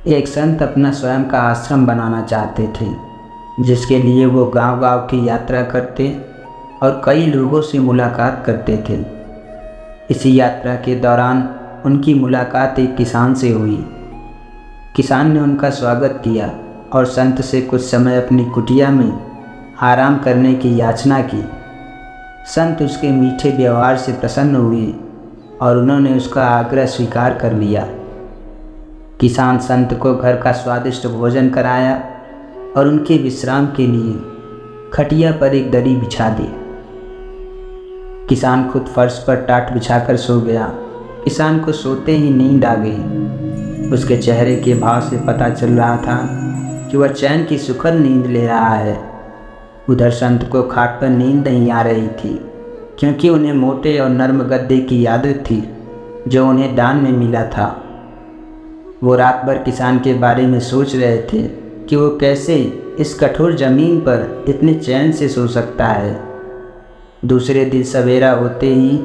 एक संत अपना स्वयं का आश्रम बनाना चाहते थे, जिसके लिए वो गांव-गांव की यात्रा करते और कई लोगों से मुलाकात करते थे। इसी यात्रा के दौरान उनकी मुलाकात एक किसान से हुई। किसान ने उनका स्वागत किया और संत से कुछ समय अपनी कुटिया में आराम करने की याचना की। संत उसके मीठे व्यवहार से प्रसन्न हुए और उन्होंने उसका आग्रह स्वीकार कर लिया। किसान संत को घर का स्वादिष्ट भोजन कराया और उनके विश्राम के लिए खटिया पर एक दरी बिछा दी। किसान खुद फर्श पर टाट बिछाकर सो गया। किसान को सोते ही नींद आ गई। उसके चेहरे के भाव से पता चल रहा था कि वह चैन की सुखद नींद ले रहा है। उधर संत को खाट पर नींद नहीं आ रही थी, क्योंकि उन्हें मोटे और नर्म गद्दे की आदत थी जो उन्हें दान में मिला था। वो रात भर किसान के बारे में सोच रहे थे कि वो कैसे इस कठोर ज़मीन पर इतने चैन से सो सकता है। दूसरे दिन सवेरा होते ही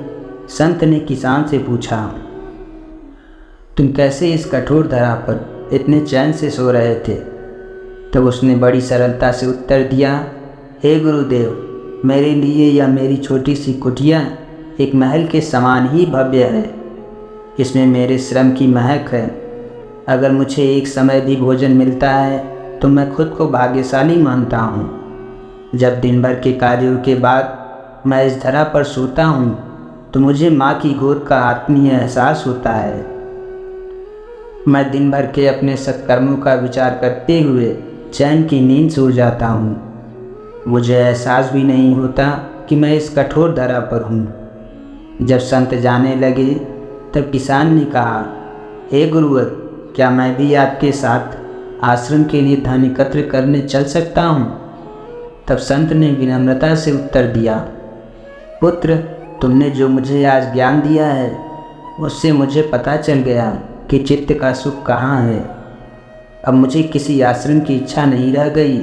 संत ने किसान से पूछा, तुम कैसे इस कठोर धरा पर इतने चैन से सो रहे थे? तब उसने बड़ी सरलता से उत्तर दिया, हे गुरुदेव, मेरे लिए यह मेरी छोटी सी कुटिया एक महल के समान ही भव्य है। इसमें मेरे श्रम की महक है। अगर मुझे एक समय भी भोजन मिलता है तो मैं खुद को भाग्यशाली मानता हूँ। जब दिन भर के कार्यों के बाद मैं इस धरा पर सोता हूँ तो मुझे माँ की गोद का आत्मीय एहसास होता है। मैं दिन भर के अपने सत्कर्मों का विचार करते हुए चैन की नींद सो जाता हूँ। मुझे एहसास भी नहीं होता कि मैं इस कठोर धरा पर हूँ। जब संत जाने लगे तब किसान ने कहा, हे गुरुवर, क्या मैं भी आपके साथ आश्रम के लिए धन एकत्र करने चल सकता हूँ? तब संत ने विनम्रता से उत्तर दिया, पुत्र, तुमने जो मुझे आज ज्ञान दिया है उससे मुझे पता चल गया कि चित्त का सुख कहाँ है। अब मुझे किसी आश्रम की इच्छा नहीं रह गई।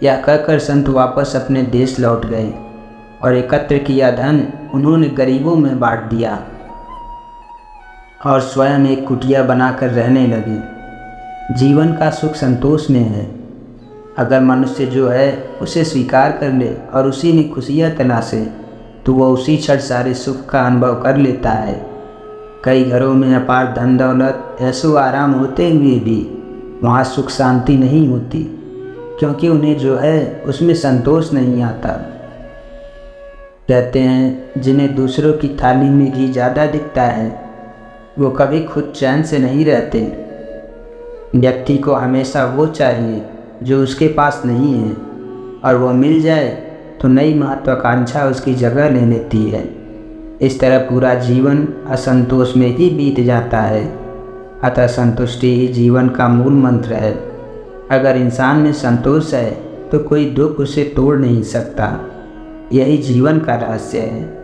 यह कहकर संत वापस अपने देश लौट गए और एकत्र किया धन उन्होंने गरीबों में बांट दिया और स्वयं एक कुटिया बनाकर रहने लगे। जीवन का सुख संतोष में है। अगर मनुष्य जो है उसे स्वीकार कर ले और उसी में खुशियाँ तलाशे तो वह उसी क्षण सारे सुख का अनुभव कर लेता है। कई घरों में अपार धन दौलत, ऐशो आराम होते हुए भी वहाँ सुख शांति नहीं होती, क्योंकि उन्हें जो है उसमें संतोष नहीं आता। कहते हैं, जिन्हें दूसरों की थाली में घी ज़्यादा दिखता है वो कभी खुद चैन से नहीं रहते। व्यक्ति को हमेशा वो चाहिए जो उसके पास नहीं है, और वो मिल जाए तो नई महत्वाकांक्षा उसकी जगह ले लेती है। इस तरह पूरा जीवन असंतोष में ही बीत जाता है। अतः संतुष्टि ही जीवन का मूल मंत्र है। अगर इंसान में संतोष है तो कोई दुख उसे तोड़ नहीं सकता। यही जीवन का रहस्य है।